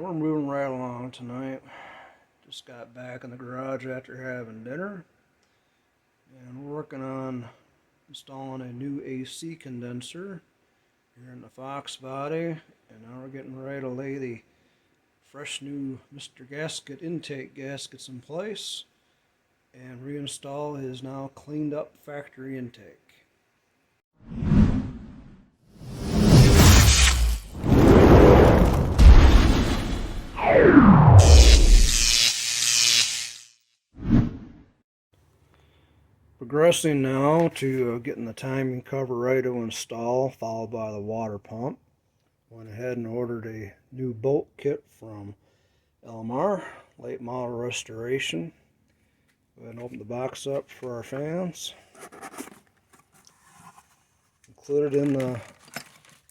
We're moving right along tonight. Just got back in the garage after having dinner. And we're working on installing a new AC condenser here in the Foxbody. And now we're getting ready to lay the fresh new Mr. Gasket intake gaskets in place and reinstall his now cleaned up factory intake. Progressing now to getting the timing cover ready to install, followed by the water pump. Went ahead and ordered a new bolt kit from LMR, late model restoration. Go ahead and open the box up for our fans. Included in the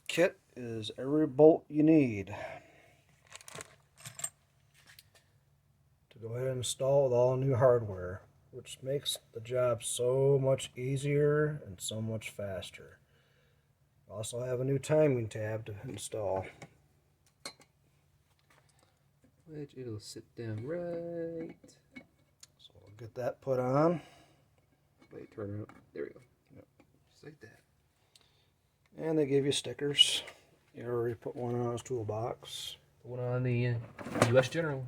kit is every bolt you need to go ahead and install with all new hardware, which makes the job so much easier and so much faster. Also have a new timing tab to install. Which it'll sit down right. So we'll get that put on. Wait, turn it up. There we go. Yep. Just like that. And they give you stickers. You already put one on his toolbox. Put one on the U.S. General.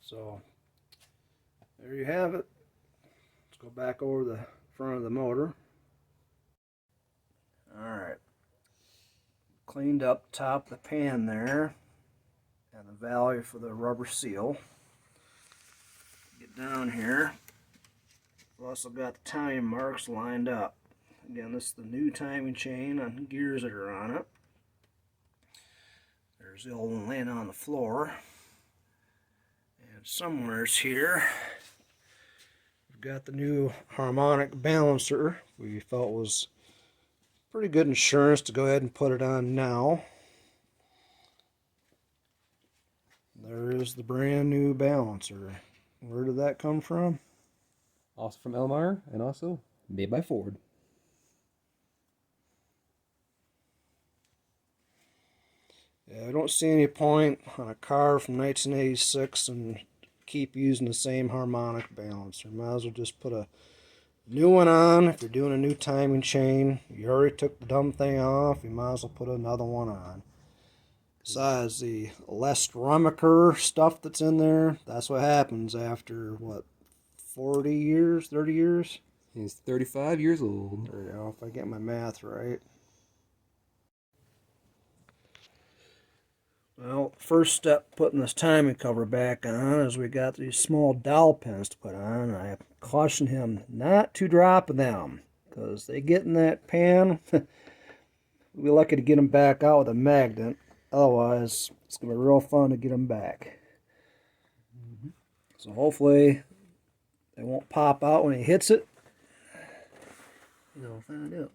So there you have it. Let's go back over the front of the motor. Alright. Cleaned up top of the pan there and the valve for the rubber seal. Get down here. We've also got the timing marks lined up. Again, this is the new timing chain on gears that are on it. There's the old one laying on the floor. And somewhere's here, we've got the new harmonic balancer. We felt was pretty good insurance to go ahead and put it on now. There is the brand new balancer. Where did that come from? Also from LMR and also made by Ford. Yeah, I don't see any point on a car from 1986 and keep using the same harmonic balancer. Might as well just put a new one on. If you're doing a new timing chain, you already took the dumb thing off, you might as well put another one on. Besides the Lestrummacher stuff that's in there, that's what happens after, what, 40 years, 30 years? He's 35 years old. There you go, if I get my math right. Well, first step putting this timing cover back on is we got these small dowel pins to put on. I caution him not to drop them because they get in that pan. We'll be lucky to get them back out with a magnet. Otherwise, it's going to be real fun to get them back. So hopefully they won't pop out when he hits it. You'll find out.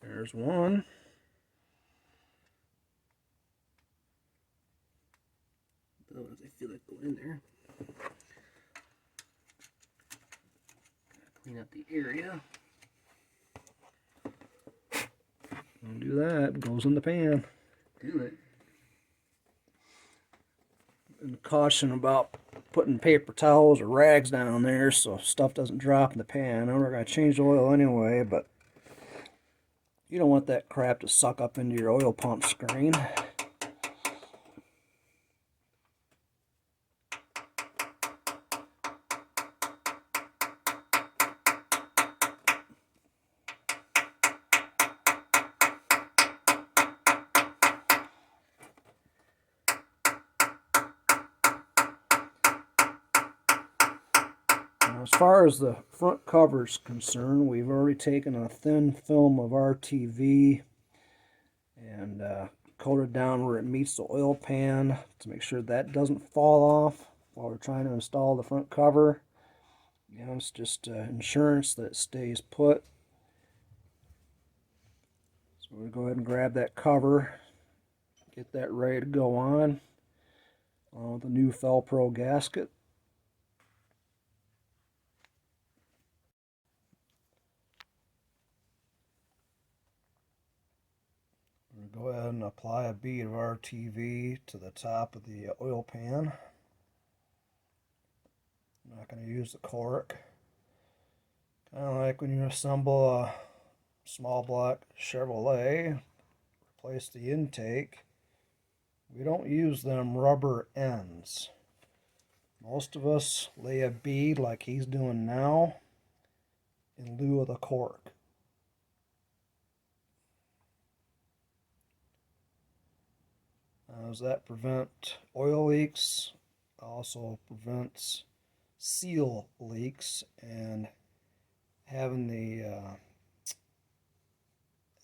There's one. Those I feel like going in there. Clean up the area. Don't do that. It goes in the pan. Do it. And caution about putting paper towels or rags down there so stuff doesn't drop in the pan. We're going to change the oil anyway, but you don't want that crap to suck up into your oil pump screen. As far as the front cover is concerned, we've already taken a thin film of RTV and coated down where it meets the oil pan to make sure that doesn't fall off while we're trying to install the front cover. You know, it's just insurance that it stays put. So we'll go ahead and grab that cover, get that ready to go on. The new Felpro gasket. Go ahead and apply a bead of RTV to the top of the oil pan. I'm not going to use the cork. Kind of like when you assemble a small block Chevrolet, replace the intake. We don't use them rubber ends. Most of us lay a bead like he's doing now in lieu of the cork. Does that prevent oil leaks? Also prevents seal leaks, and having the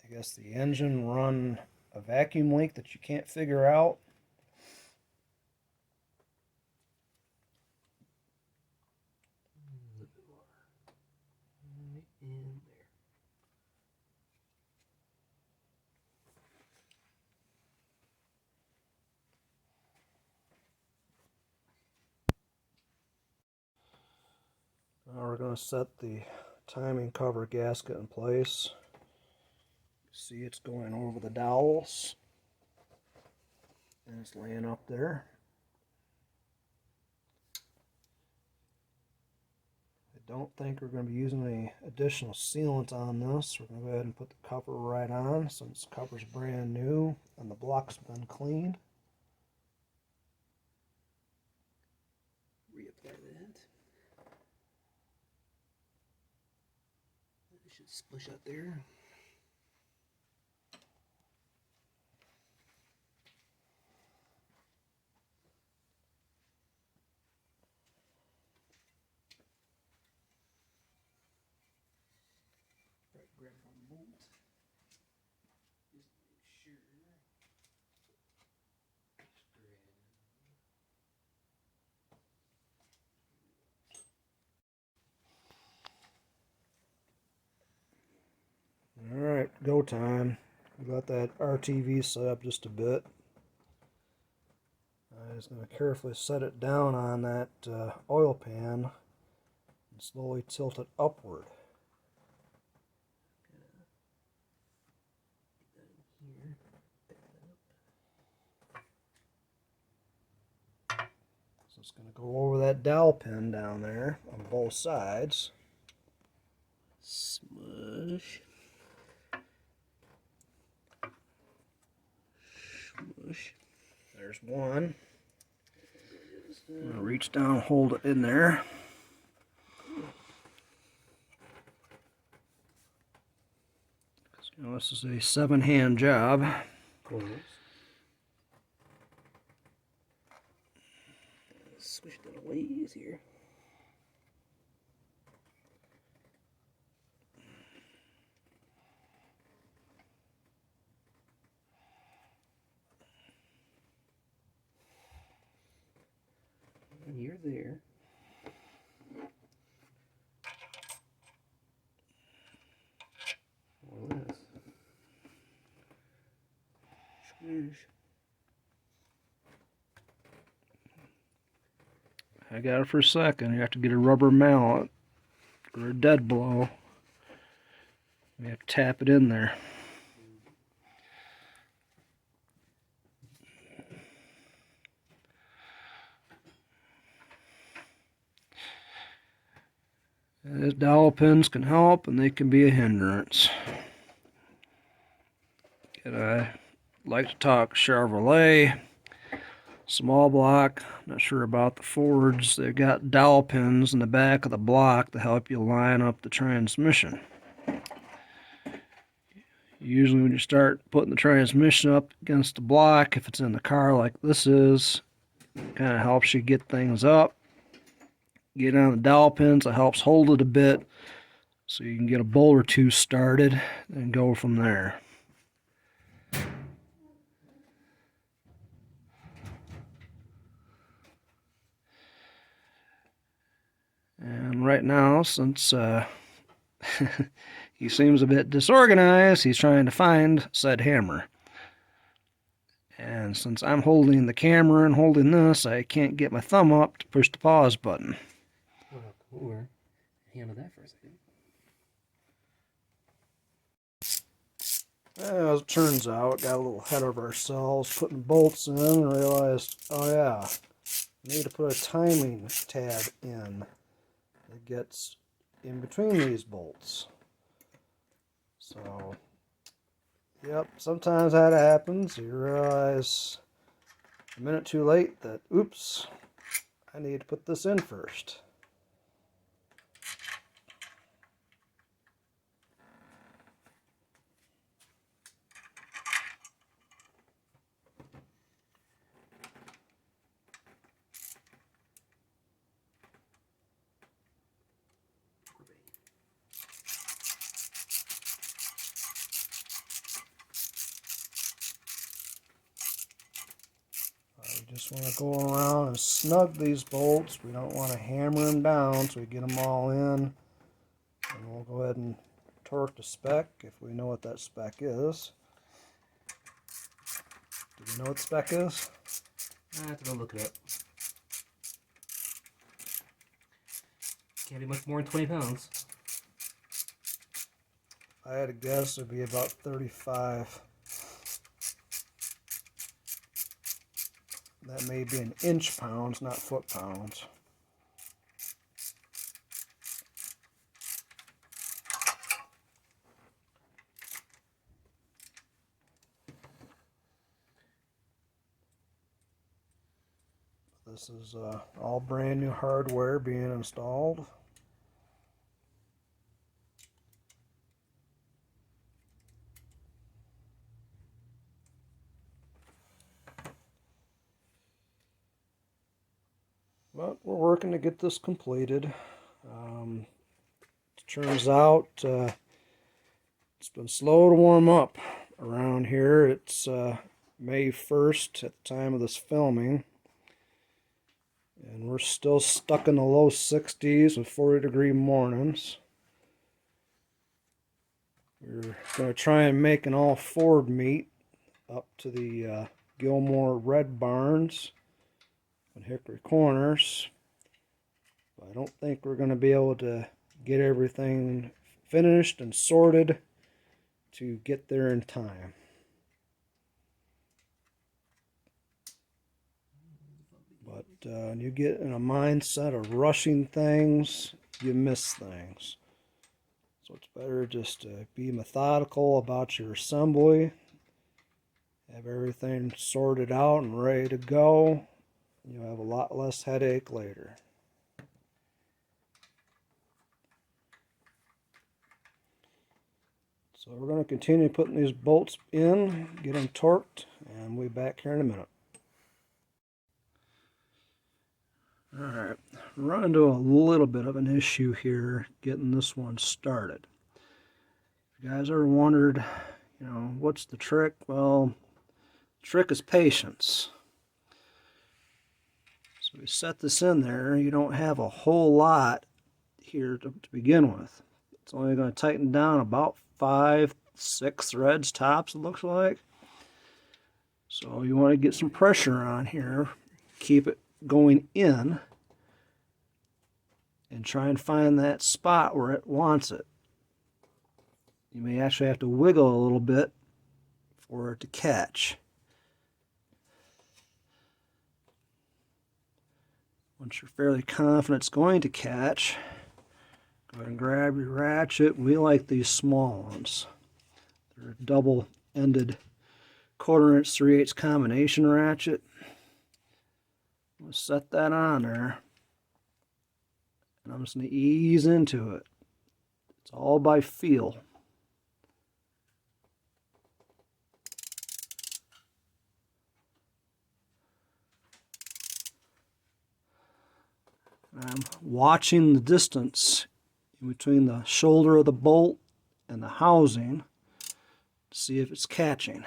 I guess the engine run a vacuum leak that you can't figure out. Now we're going to set the timing cover gasket in place. See, it's going over the dowels, and it's laying up there. I don't think we're going to be using any additional sealant on this. We're going to go ahead and put the cover right on since the cover's brand new and the block's been cleaned. Reapply that. It should splish out there. Grab one bolt. Just make sure. Alright, go time. We got that RTV set up just a bit. I'm just going to carefully set it down on that oil pan and slowly tilt it upward. So it's going to go over that dowel pin down there on both sides. Smush. Smush. There's one. I'm going to reach down and hold it in there. You know, this is a 7-hand job. Close. Switch that away easier. You're there. More or less. Squish. I got it for a second. You have to get a rubber mallet or a dead blow. You have to tap it in there. These dowel pins can help, and they can be a hindrance. And I like to talk Chevrolet, small block. Not sure about the Fords. They've got dowel pins in the back of the block to help you line up the transmission. Usually when you start putting the transmission up against the block, if it's in the car like this is, it kind of helps you get things up. Get on the dowel pins, it helps hold it a bit so you can get a bolt or two started and go from there. And right now, since he seems a bit disorganized, he's trying to find said hammer. And since I'm holding the camera and holding this, I can't get my thumb up to push the pause button. Well, come over. Handle that for a second. As it turns out, got a little ahead of ourselves putting bolts in and realized, oh yeah, I need to put a timing tab in that gets in between these bolts. So, yep, sometimes that happens. You realize a minute too late that, oops, I need to put this in first. We just want to go around and snug these bolts. We don't want to hammer them down, so we get them all in. And we'll go ahead and torque the spec if we know what that spec is. Do we know what the spec is? I have to go look it up. Can't be much more than 20 pounds. I had to guess it'd be about 35. That may be in inch pounds, not foot pounds. This is all brand new hardware being installed. But we're working to get this completed. It turns out it's been slow to warm up around here. It's May 1st at the time of this filming. And we're still stuck in the low 60s with 40-degree mornings. We're going to try and make an all Ford meet up to the Gilmore Red Barns and Hickory Corners. But I don't think we're going to be able to get everything finished and sorted to get there in time. But when you get in a mindset of rushing things, you miss things. So it's better just to be methodical about your assembly, have everything sorted out and ready to go. You'll have a lot less headache later. So we're going to continue putting these bolts in, get them torqued, and we'll be back here in a minute. Alright, we're running into a little bit of an issue here getting this one started. If you guys ever wondered, what's the trick? Well, the trick is patience. So we set this in there. You don't have a whole lot here to begin with. It's only going to tighten down about 5, 6 threads tops, it looks like. So you want to get some pressure on here, keep it going in, and try and find that spot where it wants it. You may actually have to wiggle a little bit for it to catch. Once you're fairly confident it's going to catch, go ahead and grab your ratchet. We like these small ones. They're a double-ended 1/4 inch 3/8 combination ratchet. We'll set that on there. And I'm just going to ease into it. It's all by feel. I'm watching the distance in between the shoulder of the bolt and the housing to see if it's catching.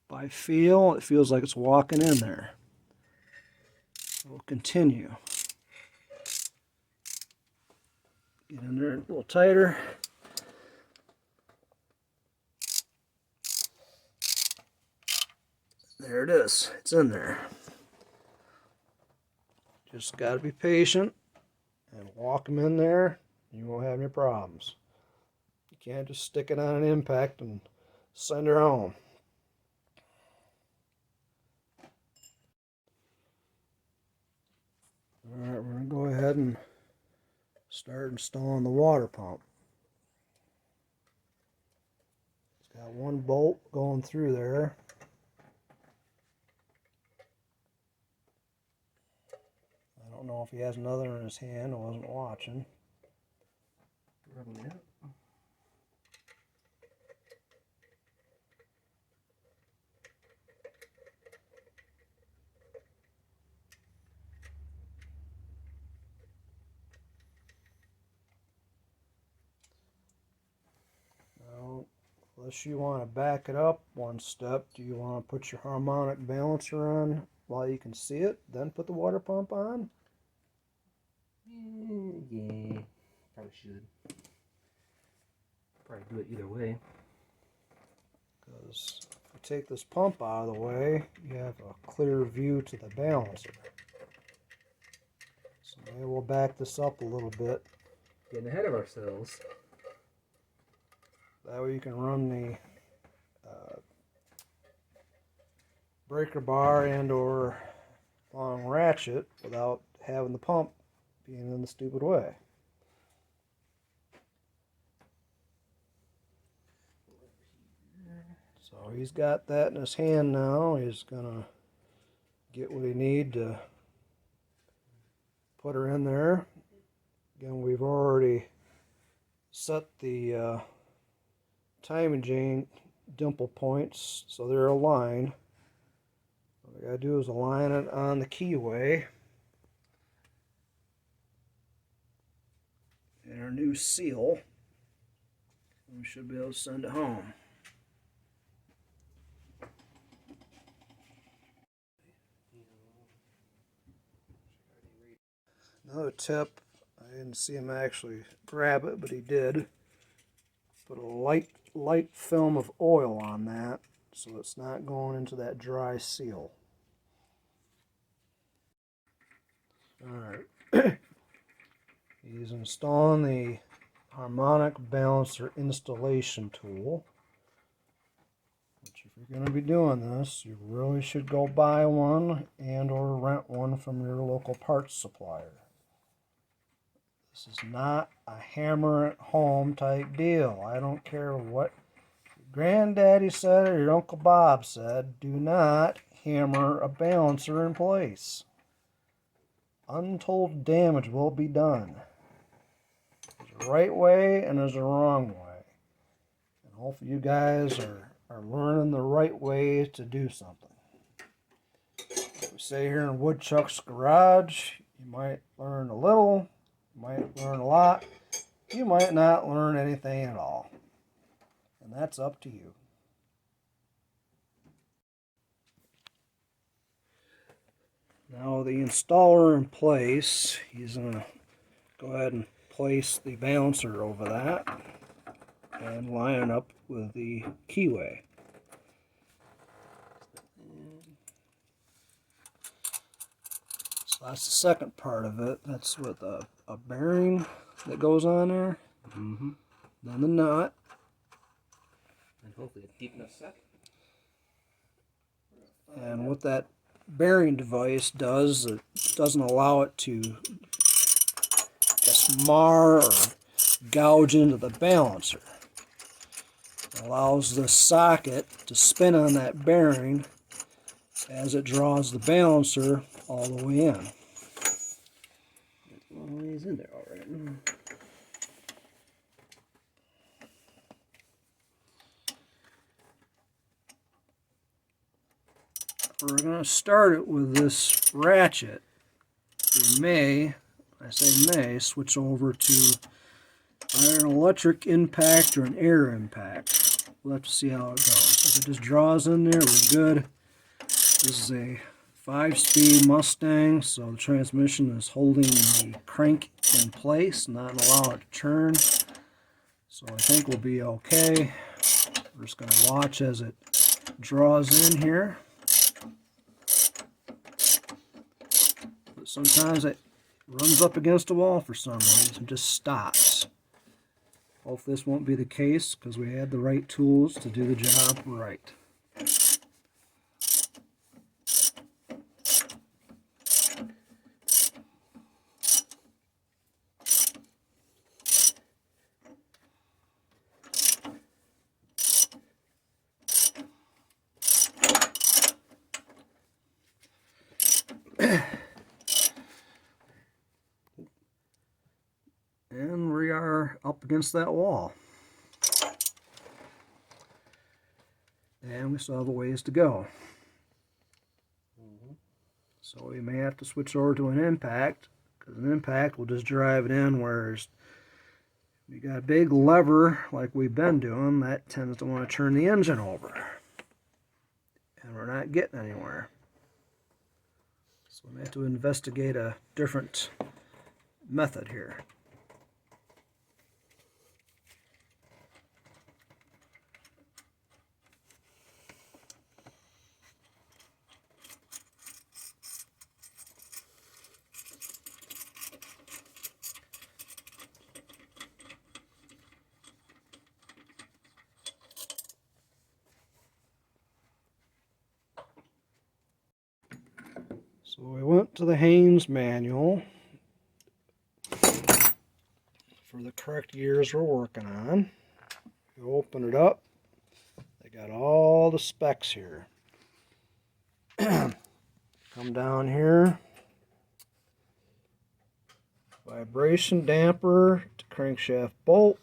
By feel, it feels like it's walking in there. We'll continue. Get in there a little tighter. There it is. It's in there. Just got to be patient and walk them in there. You won't have any problems. You can't just stick it on an impact and send her home. Alright, we're going to go ahead and start installing the water pump. It's got one bolt going through there. I don't know if he has another in his hand. I wasn't watching. Rubbing it. Now, unless you want to back it up one step, do you want to put your harmonic balancer on while you can see it, then put the water pump on? Yeah, probably should. Probably do it either way. Because if you take this pump out of the way, you have a clear view to the balancer. So maybe we'll back this up a little bit. Getting ahead of ourselves. That way you can run the breaker bar and or long ratchet without having the pump being in the stupid way. So he's got that in his hand now. He's gonna get what he needs to put her in there. Again, we've already set the timing chain dimple points so they're aligned. What we gotta do is align it on the keyway and our new seal. We should be able to send it home. Another tip, I didn't see him actually grab it, but he did. Put a light film of oil on that so it's not going into that dry seal. Alright. He's installing the harmonic balancer installation tool. Which, if you're going to be doing this, you really should go buy one and or rent one from your local parts supplier. This is not a hammer at home type deal. I don't care what your granddaddy said or your Uncle Bob said. Do not hammer a balancer in place. Untold damage will be done. There's a right way and there's a wrong way. And hopefully you guys are learning the right way to do something. We say here in Woodchucks Garage, you might learn a little, you might learn a lot, you might not learn anything at all. And that's up to you. Now the installer in place, he's going to go ahead and place the balancer over that and line it up with the keyway. So that's the second part of it. That's with a bearing that goes on there. Mm-hmm. Then the nut. And hopefully a deep enough set. And what that bearing device does, it doesn't allow it to just mar or gouge into the balancer. It allows the socket to spin on that bearing as it draws the balancer all the way in. It's a long ways in there already. We're going to start it with this ratchet. We may, I say may, switch over to either an electric impact or an air impact. We'll have to see how it goes. If it just draws in there, we're good. This is a 5-speed Mustang, so the transmission is holding the crank in place, not allow it to turn. So I think we'll be okay. We're just going to watch as it draws in here. sometimes it runs up against a wall for some reason and just stops. Hopefully this won't be the case because we had the right tools to do the job right. And we are up against that wall. And we still have a ways to go. So we may have to switch over to an impact, because an impact will just drive it in, whereas we got a big lever like we've been doing, that tends to want to turn the engine over. And we're not getting anywhere. So we may have to investigate a different method here. So we went to the Haynes manual for the correct years we're working on. We open it up. They got all the specs here. Come down here. Vibration damper to crankshaft bolt.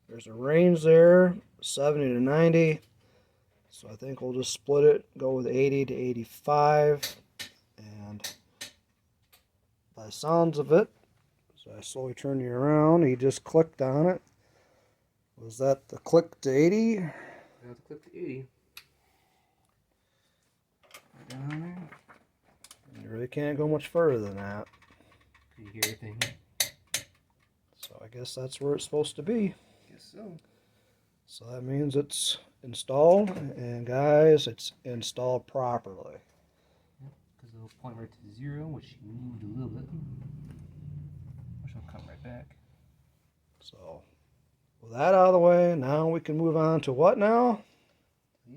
There's a range there, 70 to 90. So I think we'll just split it, go with 80 to 85. And by the sounds of it, so I slowly turn you around, he just clicked on it. Was that the click to 80? I have to click to 80. Right down there. You really can't go much further than that. Can you hear everything? So I guess that's where it's supposed to be. Guess so. So that means it's installed, and guys, it's installed properly. Because it'll point right to 0, which you moved a little bit. Which will come right back. So with that out of the way, now we can move on to what now?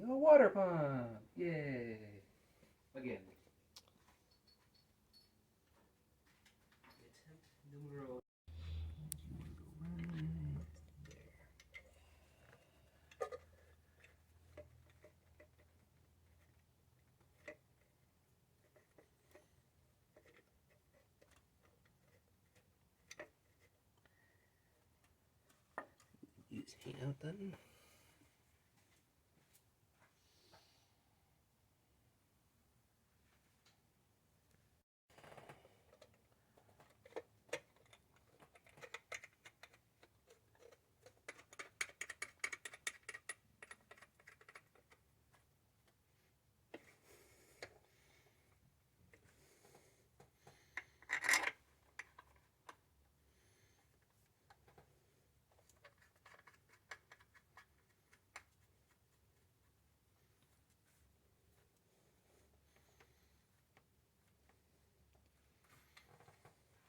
The water pump! Yay! Again. Attempt numero. Use heat out then.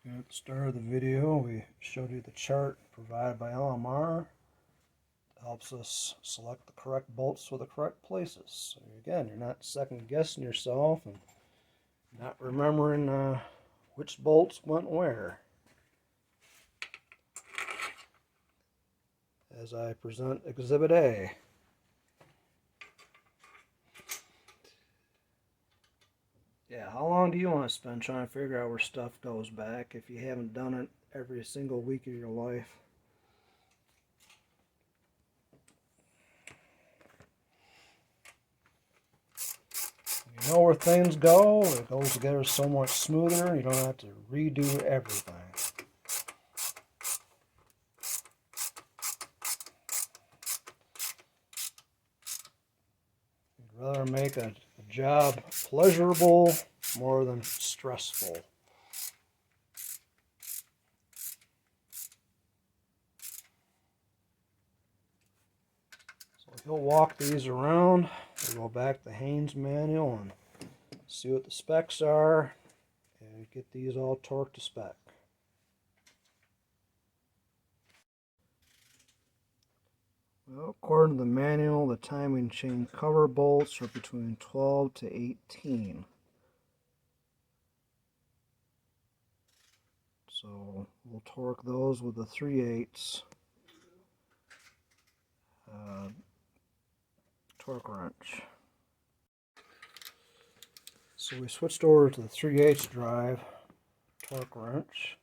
At the start of the video, we showed you the chart provided by LMR. It helps us select the correct bolts for the correct places. So again, you're not second guessing yourself and not remembering which bolts went where. As I present Exhibit A. Yeah, how long do you want to spend trying to figure out where stuff goes back if you haven't done it every single week of your life? You know where things go, it goes together so much smoother, you don't have to redo everything. You'd rather make a job pleasurable more than stressful. So he'll walk these around. We'll go back to the Haynes manual and see what the specs are. and get these all torqued to spec. Well, according to the manual, the timing chain cover bolts are between 12 to 18. So we'll torque those with the 3/8 torque wrench. So we switched over to the 3/8 drive torque wrench,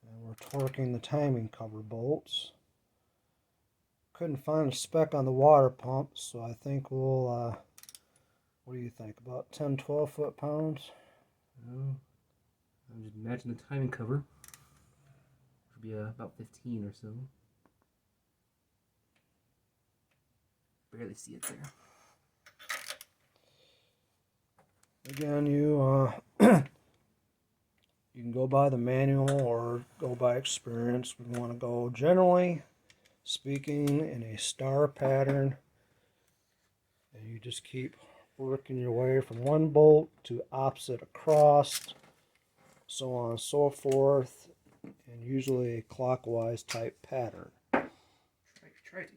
and we're torquing the timing cover bolts. Couldn't find a spec on the water pump, so I think we'll, what do you think, about 10-12 foot-pounds? Oh, I'm just matching the timing cover. Should be about 15 or so. Barely see it there. Again, you you can go by the manual or go by experience. We want to go, generally speaking, in a star pattern, and you just keep working your way from one bolt to opposite across, so on and so forth, and usually a clockwise type pattern. Try to.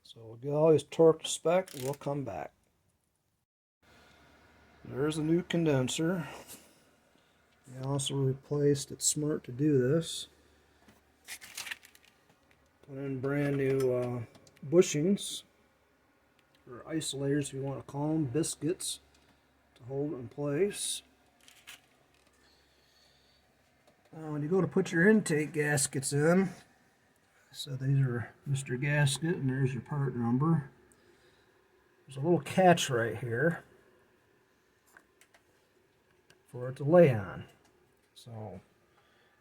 So we'll get all these torqued to spec and we'll come back. There's a new condenser. We also replaced, it's smart to do this, put in brand new bushings, or isolators if you want to call them, biscuits, to hold it in place. Now when you go to put your intake gaskets in, so these are Mr. Gasket and there's your part number. There's a little catch right here for it to lay on. So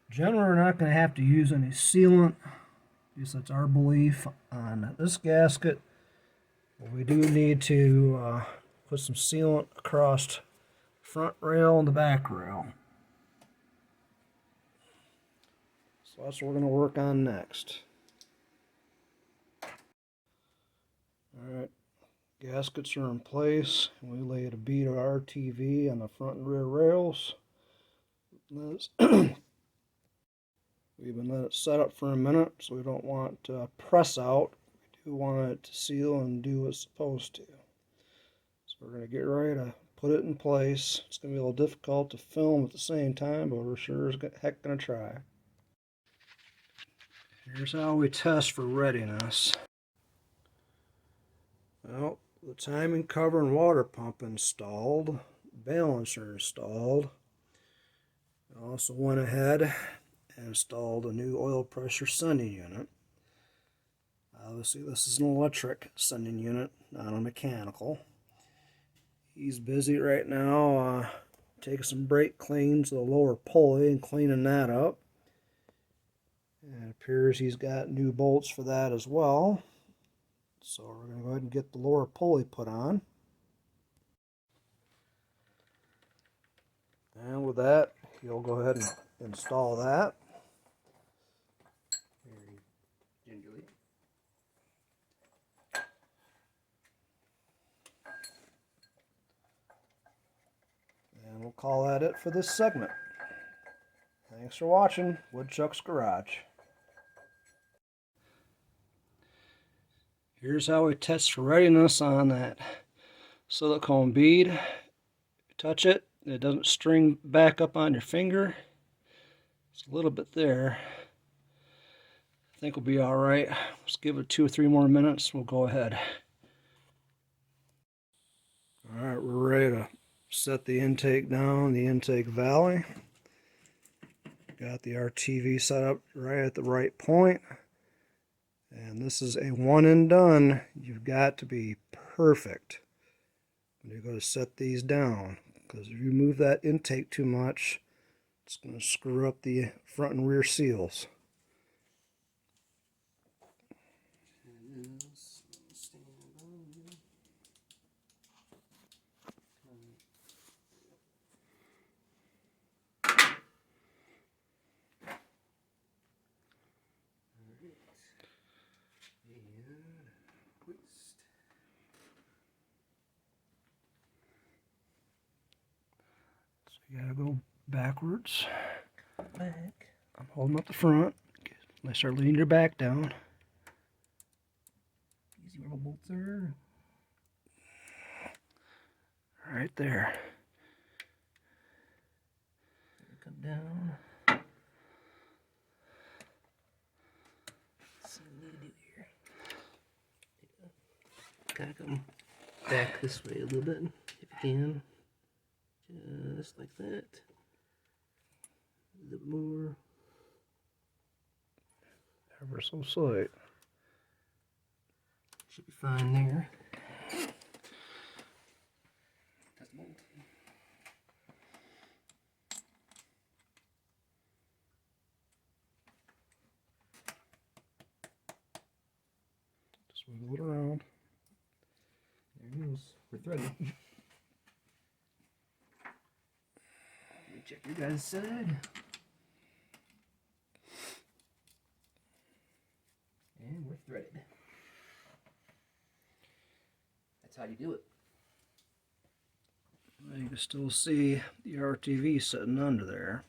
generally we're not going to have to use any sealant, at least that's our belief on this gasket. But we do need to put some sealant across the front rail and the back rail. So that's what we're going to work on next. Alright, gaskets are in place, and we laid a bead of RTV on the front and rear rails. We've been letting it set up for a minute, so we don't want to press out. We do want it to seal and do what it's supposed to. So we're going to get ready to put it in place. It's going to be a little difficult to film at the same time, but we're sure as heck going to try. Here's how we test for readiness. Well, the timing cover and water pump installed, balancer installed. I also went ahead and installed a new oil pressure sending unit. Obviously this is an electric sending unit, not a mechanical. He's busy right now taking some brake cleans to the lower pulley and cleaning that up. And it appears he's got new bolts for that as well. So we're going to go ahead and get the lower pulley put on. And with that, you'll go ahead and install that. Very gingerly. And we'll call that it for this segment. Thanks for watching Woodchucks Garage. Here's how we test for readiness on that silicone bead. You touch it, it doesn't string back up on your finger. It's a little bit there. I think we'll be alright. Let's give it 2 or 3 more minutes. We'll go ahead. Alright, we're ready to set the intake down, the intake valley. Got the RTV set up right at the right point. And this is a one and done. You've got to be perfect when you go to set these down, because if you move that intake too much, it's going to screw up the front and rear seals. You gotta go backwards. Back. I'm holding up the front. Unless you're leaning your back down. Easy where the bolts are. Right there. Come down. Let's see what we need to do here. Gotta come back this way a little bit, if you can. Just like that. A little more. Ever so slight. Should be fine there. Test the bolt. Just wiggle it around. There it goes. We're threaded. Let me check your guys' side. And we're threaded. That's how you do it. You can still see the RTV sitting under there.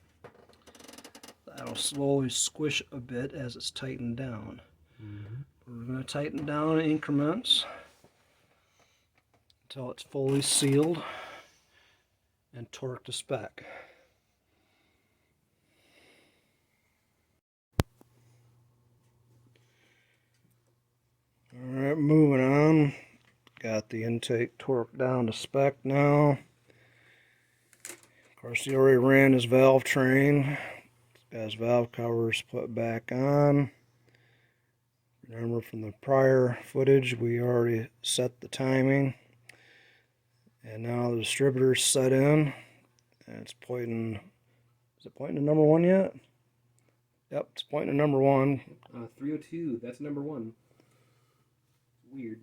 That'll slowly squish a bit as it's tightened down. We're going to tighten down in increments until it's fully sealed and torqued to spec. Alright, moving on. Got the intake torqued down to spec now. Of course, he already ran his valve train. Got his valve covers put back on. Remember from the prior footage, we already set the timing. And now the distributor's set in. And it's pointing, is it pointing to number 1 yet? Yep, it's pointing to number 1. 302, that's number 1. Weird.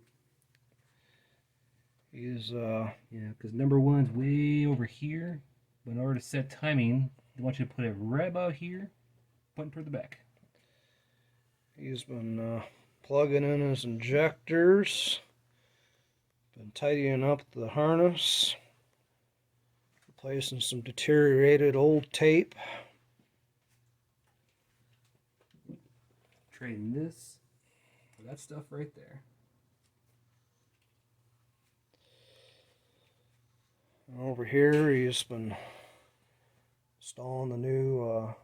He's, Yeah, because number 1's way over here. But in order to set timing, they want you to put it right about here, pointing toward the back. he's been plugging in his injectors. Been tidying up the harness. Replacing some deteriorated old tape. Trading this for that stuff right there. And over here, he's been installing the new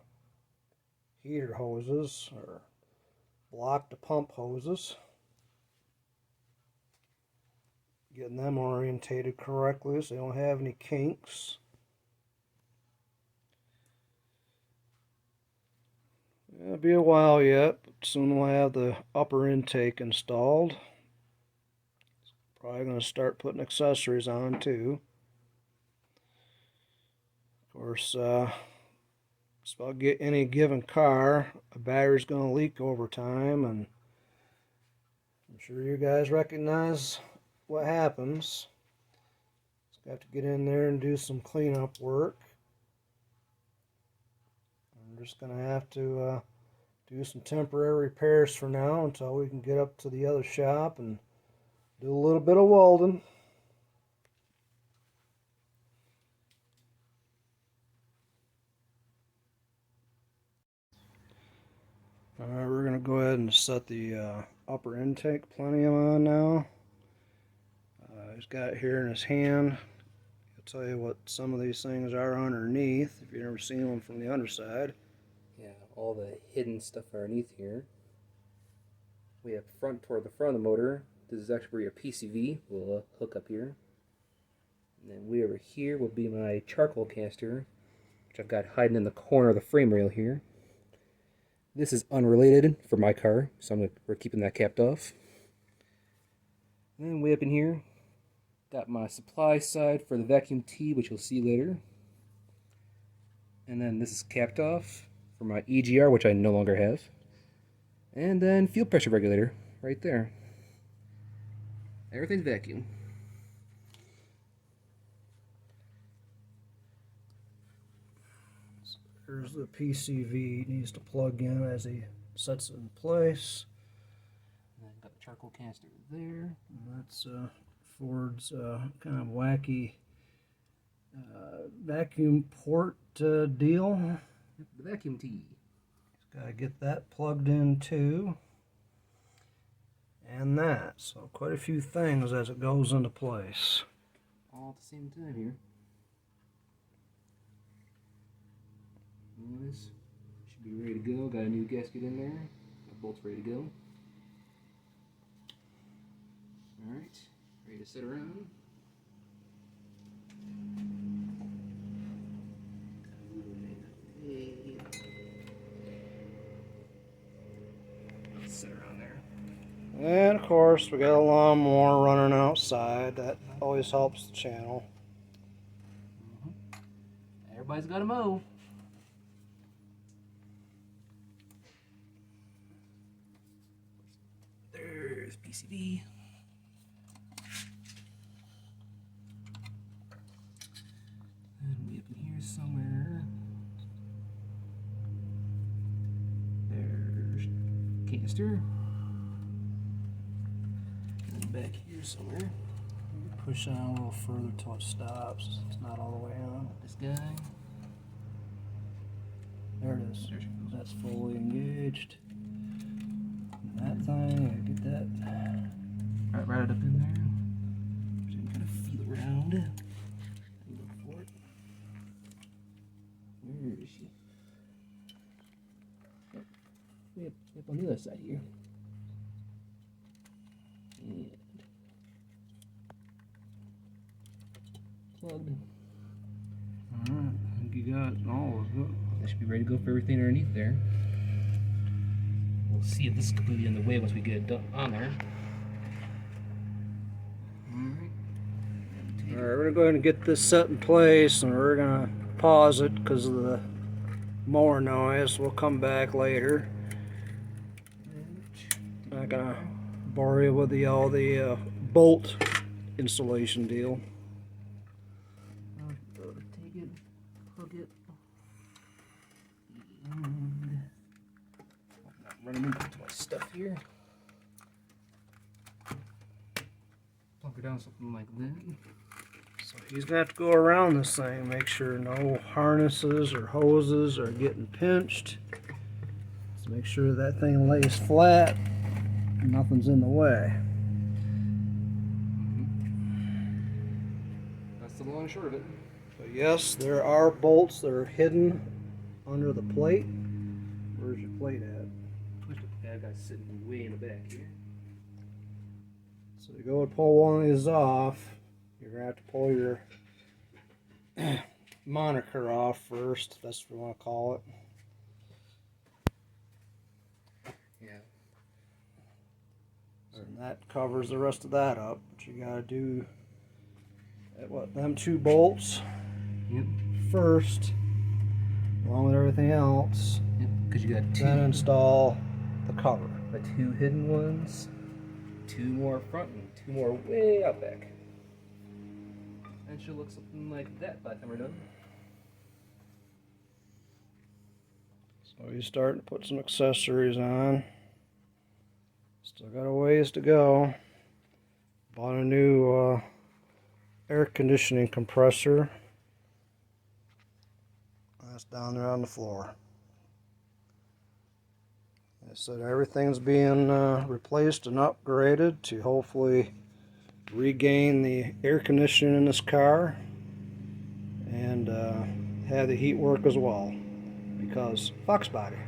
heater hoses, or block to pump hoses. Getting them orientated correctly so they don't have any kinks. It'll be a while yet, but soon we'll have the upper intake installed. Probably going to start putting accessories on too. Of course, just about get any given car, a battery's going to leak over time, and I'm sure you guys recognize what happens. Just got to get in there and do some cleanup work. I'm just going to have to do some temporary repairs for now until we can get up to the other shop and do a little bit of welding. Alright, we're going to go ahead and set the upper intake plenium on now. He's got it here in his hand. I'll tell you what some of these things are underneath if you've never seen them from the underside. Yeah, all the hidden stuff underneath here. We have front toward the front of the motor. This is actually where your PCV will hook up here. And then way over here will be my charcoal canister, which I've got hiding in the corner of the frame rail here. This is unrelated for my car, so we're keeping that capped off. And then way up in here, got my supply side for the vacuum tee, which you'll see later. And then this is capped off for my EGR, which I no longer have. And then fuel pressure regulator right there. Everything's vacuum. Here's the PCV. He needs to plug in as he sets it in place. And then got the charcoal canister there. And that's Ford's kind of wacky vacuum port deal. The vacuum tee. Got to get that plugged in too. And that. So quite a few things as it goes into place. All at the same time here. This should be ready to go. Got a new gasket in there. Got bolts ready to go. Alright, ready to sit around. Sit around there. And of course we got a lawnmower running outside. That always helps the channel. Everybody's got to mow. There's PCV. And we up in here somewhere. There's canister. And back here somewhere. Push on a little further till it stops. It's not all the way on. This guy. There it is. That's fully engaged. And that thing, get that. Right up in there. Just kind of feel around. Look for it. Where is she? Oh, way up on the other side here. And plugged. Alright, I think you got all of it. That should be ready to go for everything underneath there. We'll see if this is completely in the way once we get it done on there. Alright, Alright, we're going to get this set in place and we're going to pause it because of the mower noise. We'll come back later. I'm not going to bore you with all the bolt installation deal. Take it, plug it, and I'm not running into my stuff here. Plunk it down something like that. So he's going to have to go around this thing, make sure no harnesses or hoses are getting pinched. Let's make sure that thing lays flat and nothing's in the way. That's the long and short of it. So yes, there are bolts that are hidden under the plate. Where's your plate at? That guy's sitting way in the back here. So you go and pull one of these off. You're going to have to pull your moniker off first. That's what you want to call it. Yeah. And that covers the rest of that up. But you got to do them two bolts first, along with everything else. Yep, because you got Then install the cover. the two hidden ones, two more front and two more way out back. And she'll look something like that by the time we're done. So you start to put some accessories on. Still got a ways to go. Bought a new air conditioning compressor. That's down there on the floor. I said everything's being replaced and upgraded to hopefully regain the air conditioning in this car and have the heat work as well, because Foxbody.